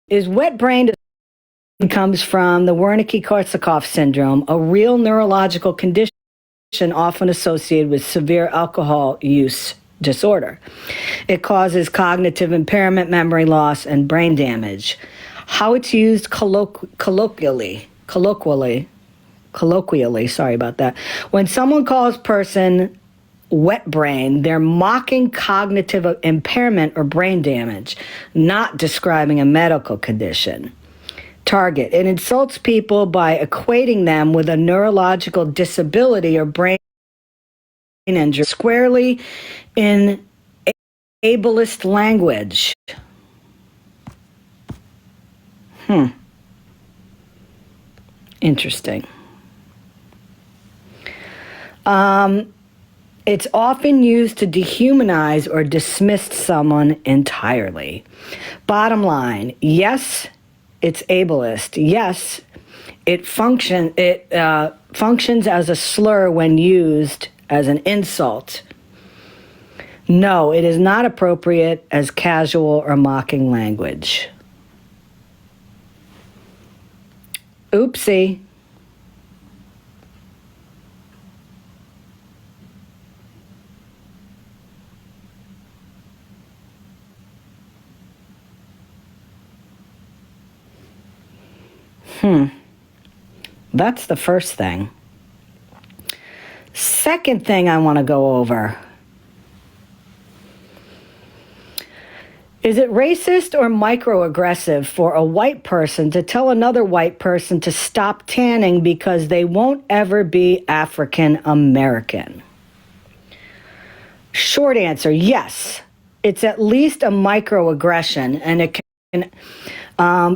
Is wet brain comes from the Wernicke-Korsakoff syndrome, a real neurological condition often associated with severe alcohol use disorder. It causes cognitive impairment, memory loss, and brain damage. How it's used colloquially, sorry about that. When someone calls person wet brain, they're mocking cognitive impairment or brain damage, not describing a medical condition. Target. It insults people by equating them with a neurological disability or brain injury squarely in ableist language. Interesting. It's often used to dehumanize or dismiss someone entirely. Bottom line, yes, it's ableist. Yes, it functions as a slur when used as an insult. No, it is not appropriate as casual or mocking language. Oopsie. That's the first thing. Second thing I want to go over. Is it racist or microaggressive for a white person to tell another white person to stop tanning because they won't ever be African American? Short answer, yes. It's at least a microaggression, and it can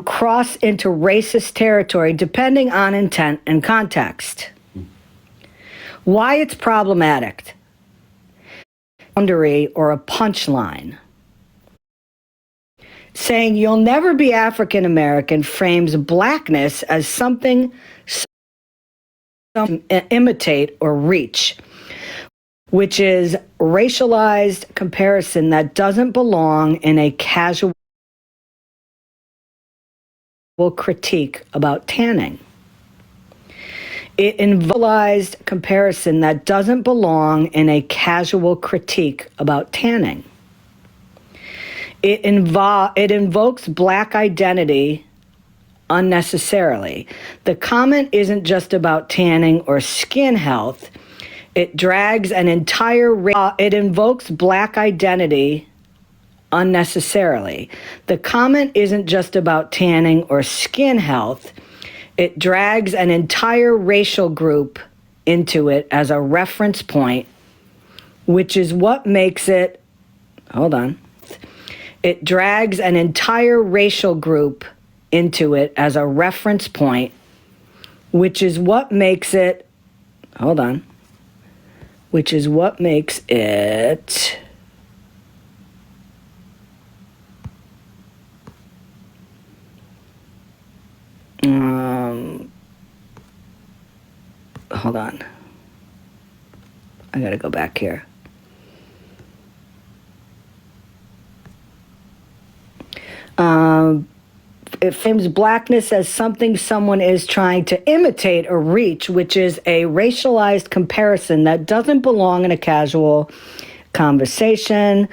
cross into racist territory depending on intent and context. Why it's problematic? Boundary or a punchline. Saying you'll never be African American frames blackness as something imitate or reach, which is racialized comparison that doesn't belong in a casual critique about tanning. It involves comparison that doesn't belong in a casual critique about tanning. It invokes black identity unnecessarily. The comment isn't just about tanning or skin health. It drags an entire it invokes black identity unnecessarily. The comment isn't just about tanning or skin health. It drags an entire racial group into it as a reference point, which is what makes it, hold on. It drags an entire racial group into it as a reference point, which is what makes it, hold on, which is what makes it hold on. I gotta go back here. It frames blackness as something someone is trying to imitate or reach, which is a racialized comparison that doesn't belong in a casual conversation.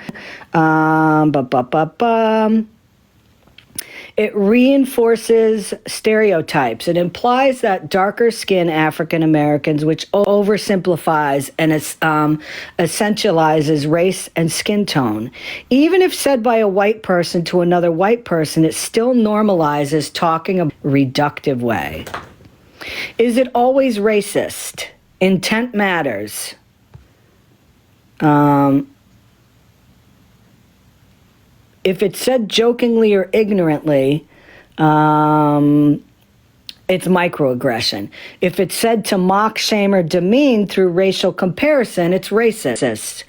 It reinforces stereotypes. It implies that darker skinned African Americans, which oversimplifies and essentializes race and skin tone. Even if said by a white person to another white person, it still normalizes talking a reductive way. Is it always racist? Intent matters. If it's said jokingly or ignorantly, it's microaggression. If it's said to mock, shame, or demean through racial comparison, it's racist.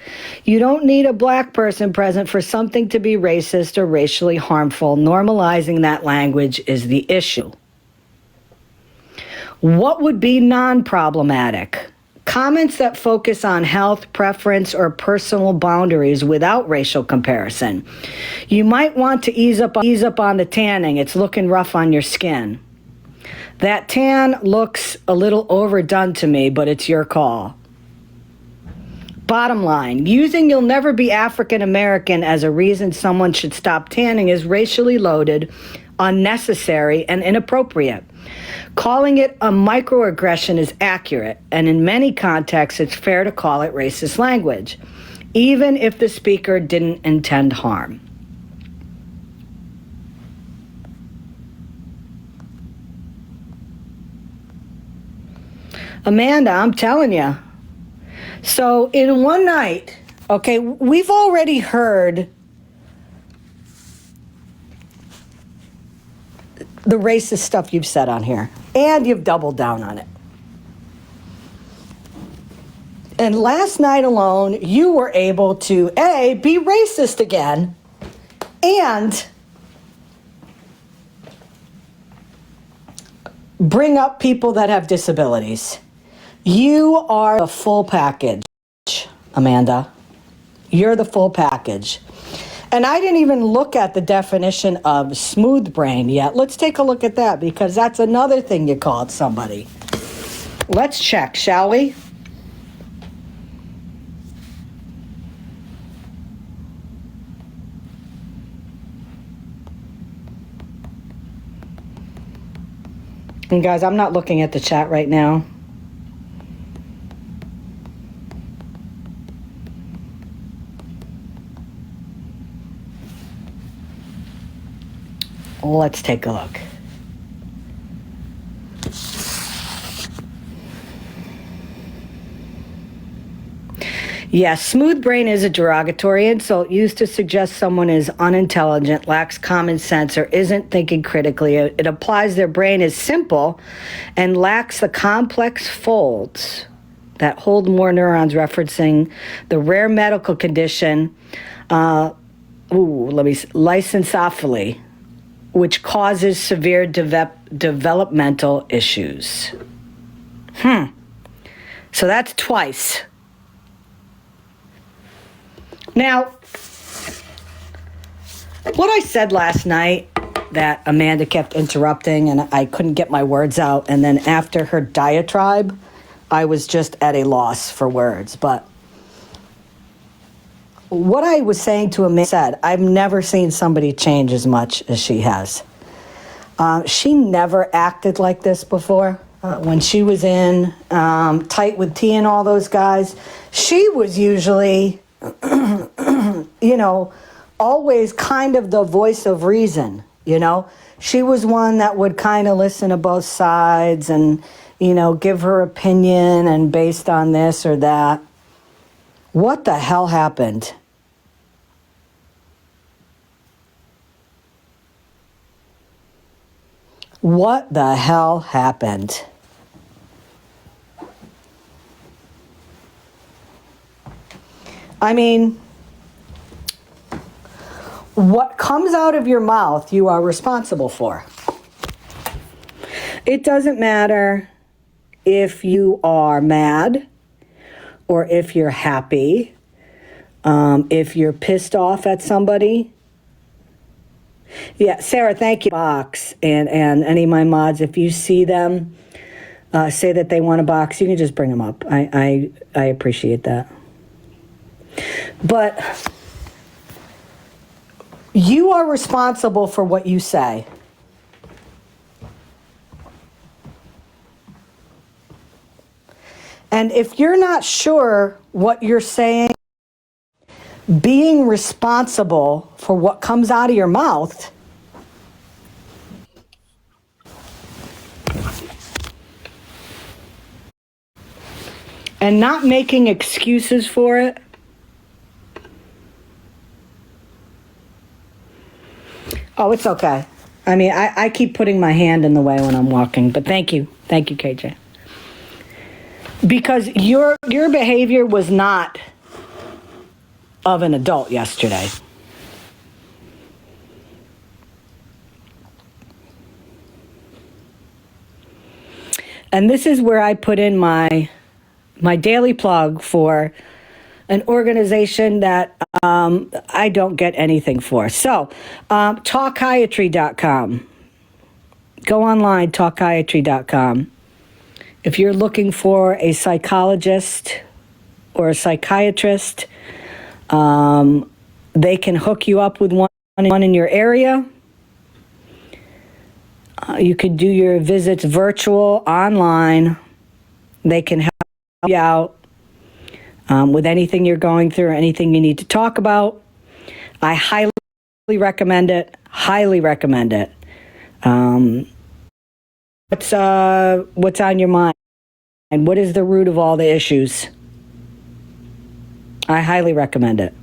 You don't need a black person present for something to be racist or racially harmful. Normalizing that language is the issue. What would be non-problematic? Comments that focus on health, preference, or personal boundaries without racial comparison. You might want to ease up on the tanning. It's looking rough on your skin. That tan looks a little overdone to me, but it's your call. Bottom line, using "you'll never be African American" as a reason someone should stop tanning is racially loaded, unnecessary, and inappropriate. Calling it a microaggression is accurate, and in many contexts, it's fair to call it racist language, even if the speaker didn't intend harm. Amanda, I'm telling you. So in one night, okay, we've already heard the racist stuff you've said on here, and you've doubled down on it. And last night alone, you were able to, A, be racist again, and bring up people that have disabilities. You are the full package, Amanda. You're the full package. And I didn't even look at the definition of smooth brain yet. Let's take a look at that, because that's another thing you called somebody. Let's check, shall we? And guys, I'm not looking at the chat right now. Let's take a look. Yes, smooth brain is a derogatory insult used to suggest someone is unintelligent, lacks common sense, or isn't thinking critically. It implies their brain is simple and lacks the complex folds that hold more neurons, referencing the rare medical condition, lysensophaly, which causes severe developmental issues. So that's twice. Now, what I said last night that Amanda kept interrupting and I couldn't get my words out, and then after her diatribe, I was just at a loss for words. But what I was saying to Amanda said, I've never seen somebody change as much as she has. She never acted like this before. When she was in Tight with T and all those guys, she was usually, always kind of the voice of reason, She was one that would kind of listen to both sides and, give her opinion and based on this or that. What the hell happened? What the hell happened? I mean, what comes out of your mouth, you are responsible for. It doesn't matter if you are mad or if you're happy, if you're pissed off at somebody. Yeah, Sarah, thank you. Box and any of my mods, if you see them say that they want a box, you can just bring them up. I appreciate that. But you are responsible for what you say. And if you're not sure what you're saying, being responsible for what comes out of your mouth, and not making excuses for it, oh, it's okay. I mean, I keep putting my hand in the way when I'm walking, but thank you. Thank you, KJ. Because your behavior was not of an adult yesterday. And this is where I put in my my daily plug for an organization that I don't get anything for. So, talkiatry.com. Go online, talkiatry.com. If you're looking for a psychologist or a psychiatrist, they can hook you up with one in your area. You can do your visits virtual, online. They can help you out with anything you're going through or anything you need to talk about. I highly recommend it. Highly recommend it. What's on your mind? And what is the root of all the issues? I highly recommend it.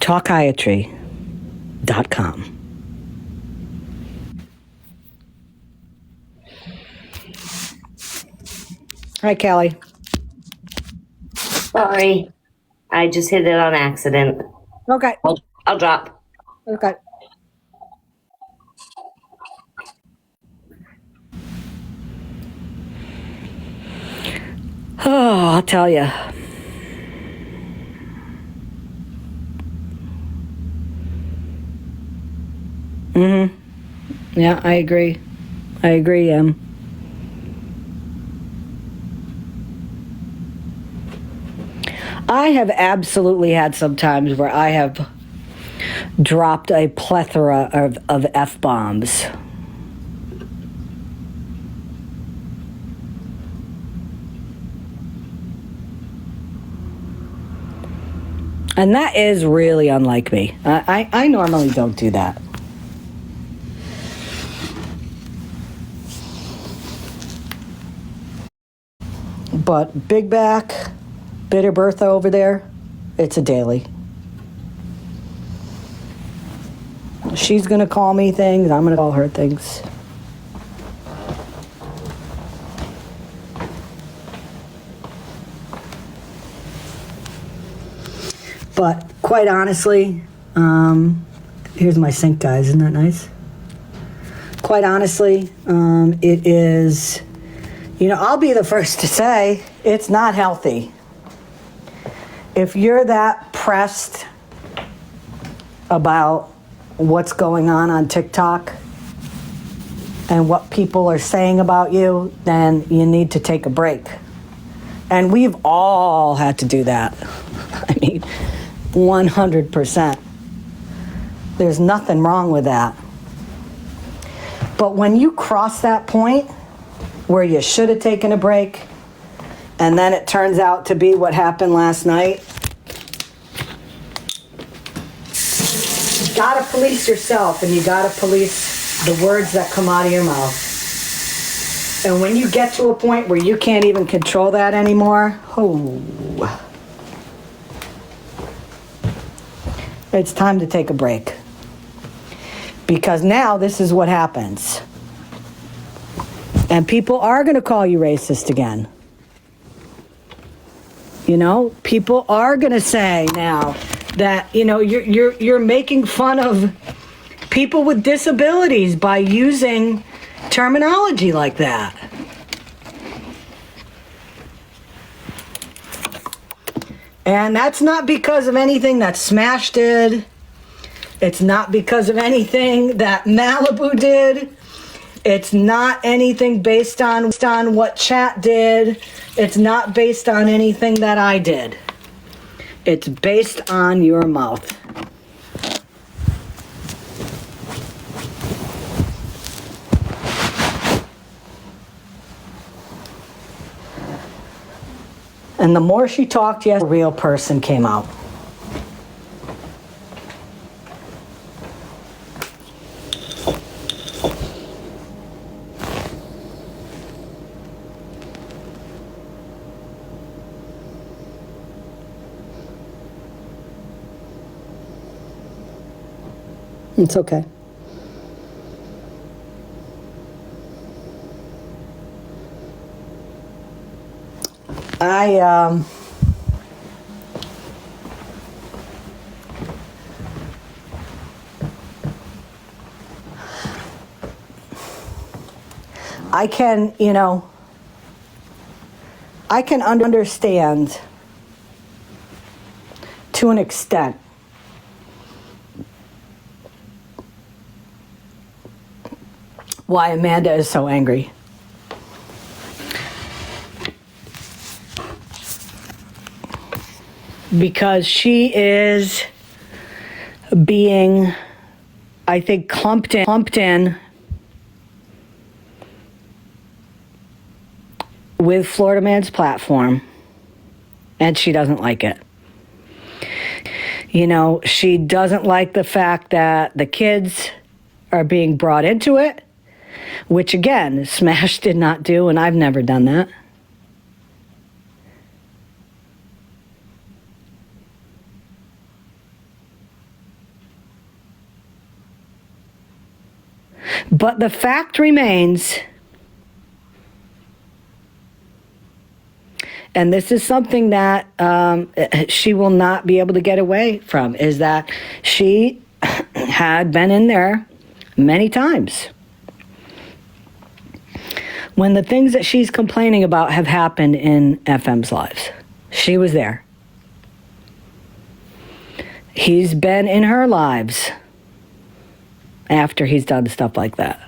Talkiatry.com. Hi, Kelly. Sorry, I just hit it on accident. Okay. I'll drop. Okay. Oh, I'll tell you. Yeah, I agree. I agree, I have absolutely had some times where I have dropped a plethora of F-bombs. And that is really unlike me. I normally don't do that. But Big Back, Bitter Bertha over there, it's a daily. She's going to call me things. I'm going to call her things. But quite honestly, here's my sink, guys. Isn't that nice? Quite honestly, it is, I'll be the first to say it's not healthy. If you're that pressed about what's going on TikTok and what people are saying about you, then you need to take a break. And we've all had to do that. I mean, 100%. There's nothing wrong with that. But when you cross that point where you should have taken a break, and then it turns out to be what happened last night, you gotta police yourself, and you gotta police the words that come out of your mouth. And when you get to a point where you can't even control that anymore, it's time to take a break. Because now this is what happens. And people are going to call you racist again. People are going to say now that, you're making fun of people with disabilities by using terminology like that. And that's not because of anything that Smash did. It's not because of anything that Malibu did. It's not anything based on what Chat did. It's not based on anything that I did. It's based on your mouth. And the more she talked, yes, a real person came out. It's okay. I can, I can understand to an extent why Amanda is so angry. Because she is being, I think, clumped in with Florida Man's platform, and she doesn't like it. She doesn't like the fact that the kids are being brought into it, which again, Smash did not do, and I've never done that. But the fact remains, and this is something that she will not be able to get away from, is that she had been in there many times when the things that she's complaining about have happened in FM's lives. She was there. He's been in her lives after he's done stuff like that.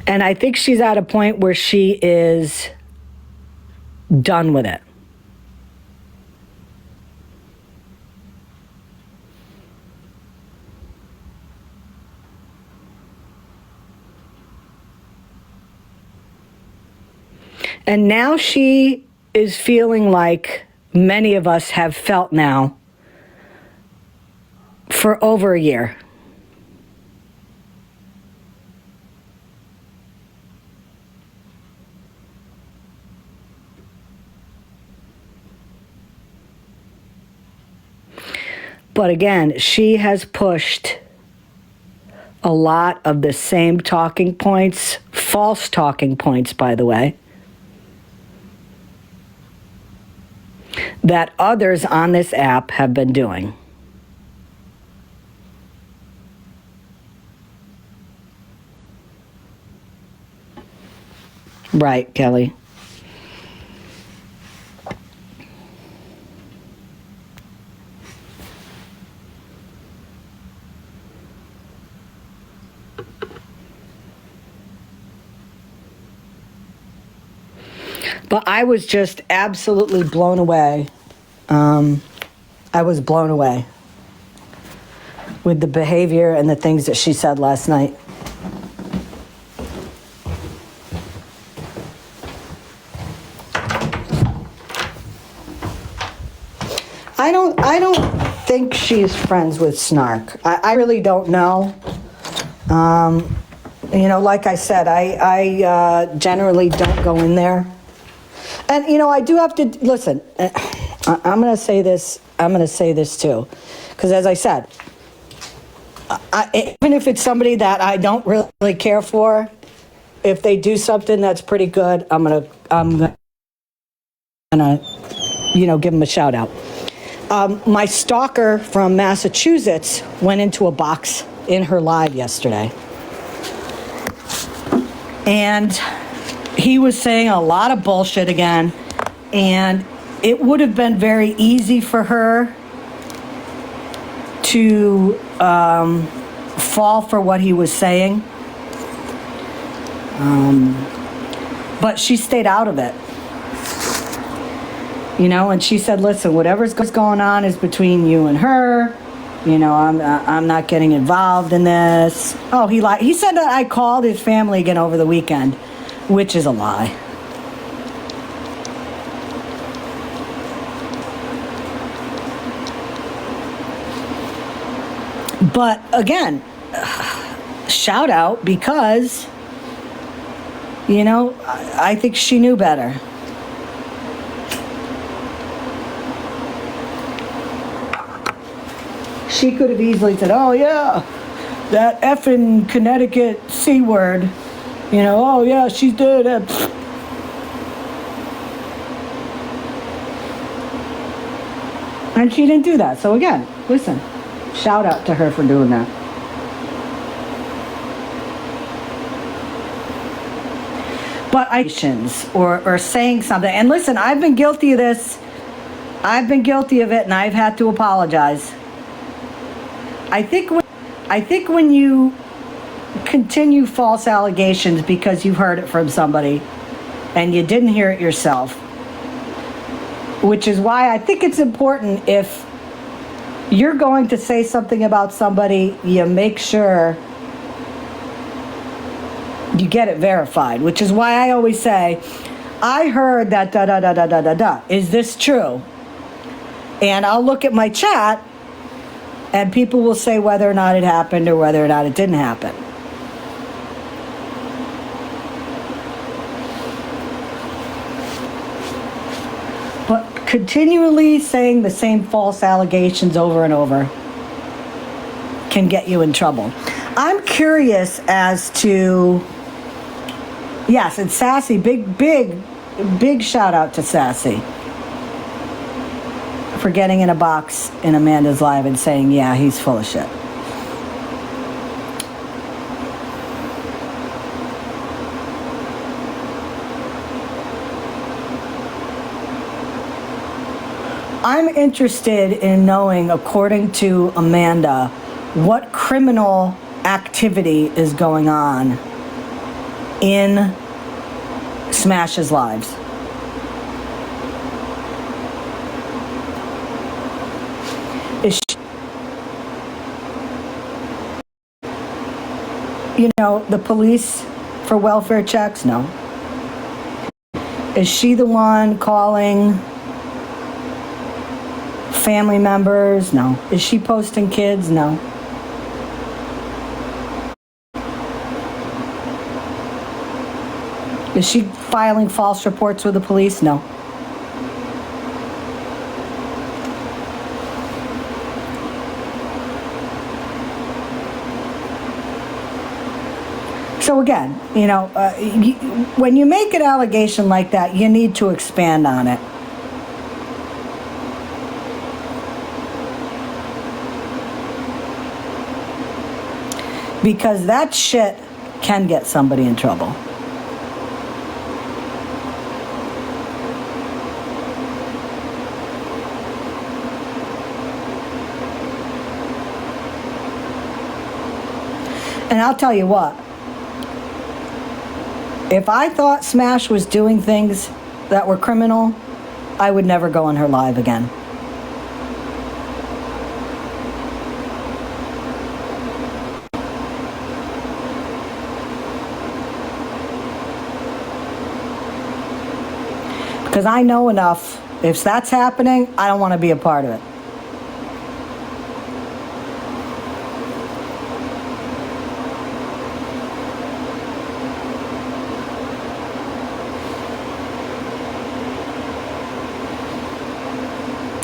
And I think she's at a point where she is done with it. And now she is feeling like many of us have felt now for over a year. But again, she has pushed a lot of the same talking points, false talking points, by the way, that others on this app have been doing. Right, Kelly. But I was just absolutely blown away. I was blown away with the behavior and the things that she said last night. I don't think she's friends with Snark. I really don't know. Like I said, I generally don't go in there. And, I do have to, listen, I'm going to say this too. Because as I said, even if it's somebody that I don't really care for, if they do something that's pretty good, I'm gonna give them a shout out. My stalker from Massachusetts went into a box in her live yesterday. And he was saying a lot of bullshit again. And it would have been very easy for her to fall for what he was saying. But she stayed out of it. And she said, listen, whatever's going on is between you and her. I'm not getting involved in this. Oh, he lied. He said that I called his family again over the weekend, which is a lie. But again, shout out because, I think she knew better. She could have easily said, oh yeah, that effing Connecticut C word, oh yeah, she did it. And she didn't do that. So again, listen, shout out to her for doing that. But or saying something. And listen, I've been guilty of this. I've been guilty of it, and I've had to apologize. I think when you continue false allegations because you've heard it from somebody and you didn't hear it yourself, which is why I think it's important, if you're going to say something about somebody, you make sure you get it verified, which is why I always say, I heard that da da da da da da da. Is this true? And I'll look at my chat and people will say whether or not it happened or whether or not it didn't happen. But continually saying the same false allegations over and over can get you in trouble. I'm curious as to, yes, it's Sassy. Big shout out to Sassy for getting in a box in Amanda's live and saying, yeah, he's full of shit. I'm interested in knowing, according to Amanda, what criminal activity is going on in Smash's lives. Is she, the police for welfare checks? No. Is she the one calling family members? No. Is she posting kids? No. Is she filing false reports with the police? No. So again, when you make an allegation like that, you need to expand on it. Because that shit can get somebody in trouble. And I'll tell you what, if I thought Smash was doing things that were criminal, I would never go on her live again. Because I know enough. If that's happening, I don't want to be a part of it.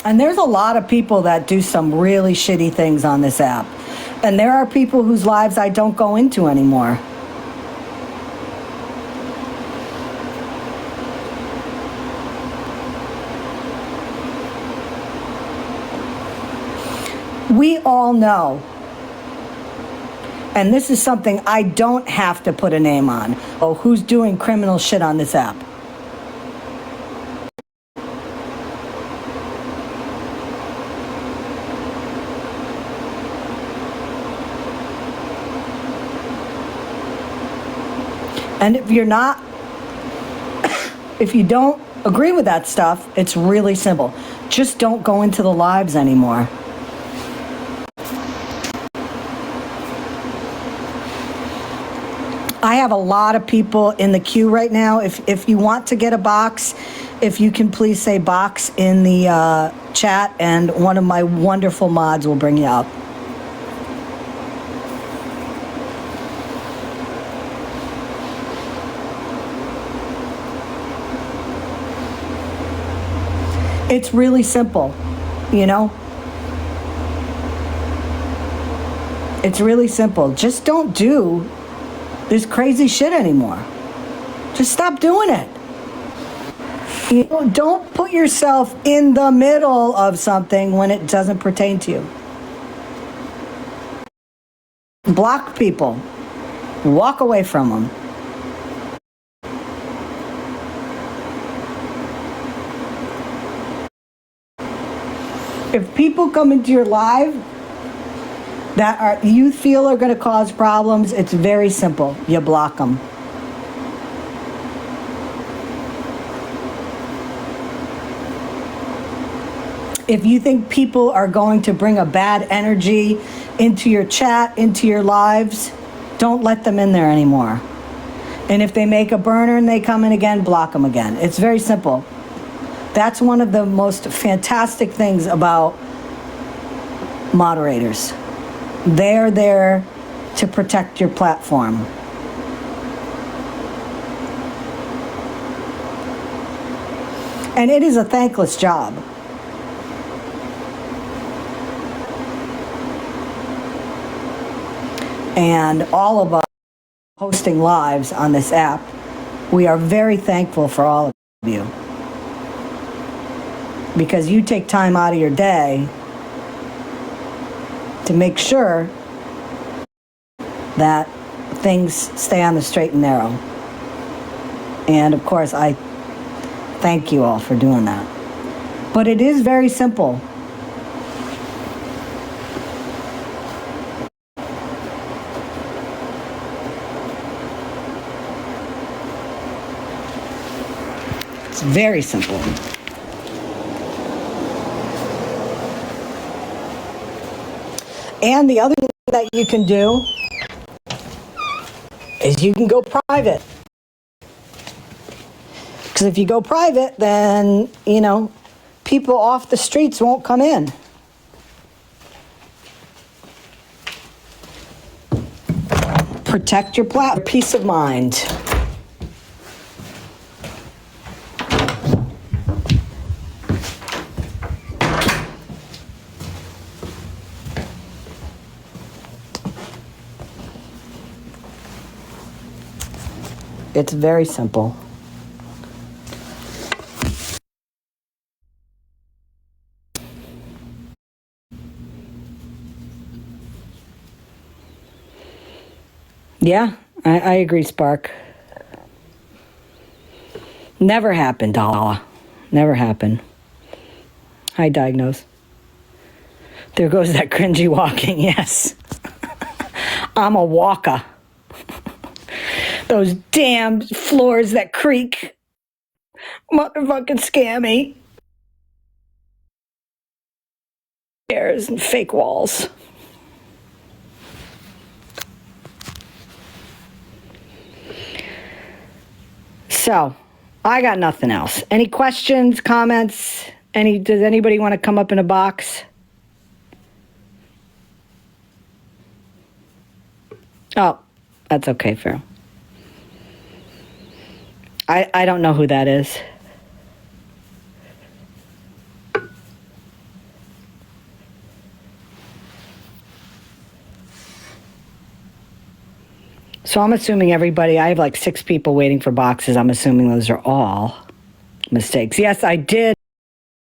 And there's a lot of people that do some really shitty things on this app. And there are people whose lives I don't go into anymore. We all know, and this is something I don't have to put a name on, who's doing criminal shit on this app. And if you don't agree with that stuff, it's really simple. Just don't go into the lives anymore. I have a lot of people in the queue right now. If you want to get a box, if you can please say box in the chat, and one of my wonderful mods will bring you up. It's really simple, It's really simple. Just don't do this crazy shit anymore. Just stop doing it. Don't put yourself in the middle of something when it doesn't pertain to you. Block people. Walk away from them. If people come into your live that you feel are going to cause problems, it's very simple. You block them. If you think people are going to bring a bad energy into your chat, into your lives, don't let them in there anymore. And if they make a burner and they come in again, block them again. It's very simple. That's one of the most fantastic things about moderators. They're there to protect your platform. And it is a thankless job. And all of us hosting lives on this app, we are very thankful for all of you. Because you take time out of your day to make sure that things stay on the straight and narrow. And of course, I thank you all for doing that. But it is very simple. It's very simple. And the other thing that you can do is you can go private. Because if you go private, then, people off the streets won't come in. Protect your peace of mind. It's very simple. Yeah, I agree, Spark. Never happened, Dala. Never happened. Hi, Diagnose. There goes that cringy walking, yes. I'm a walker. Those damn floors that creak. Motherfucking scammy. Stairs and fake walls. So, I got nothing else. Any questions, comments? Does anybody want to come up in a box? Oh, that's okay, Pharaoh. I don't know who that is. So I'm assuming I have like 6 people waiting for boxes. I'm assuming those are all mistakes. Yes, I did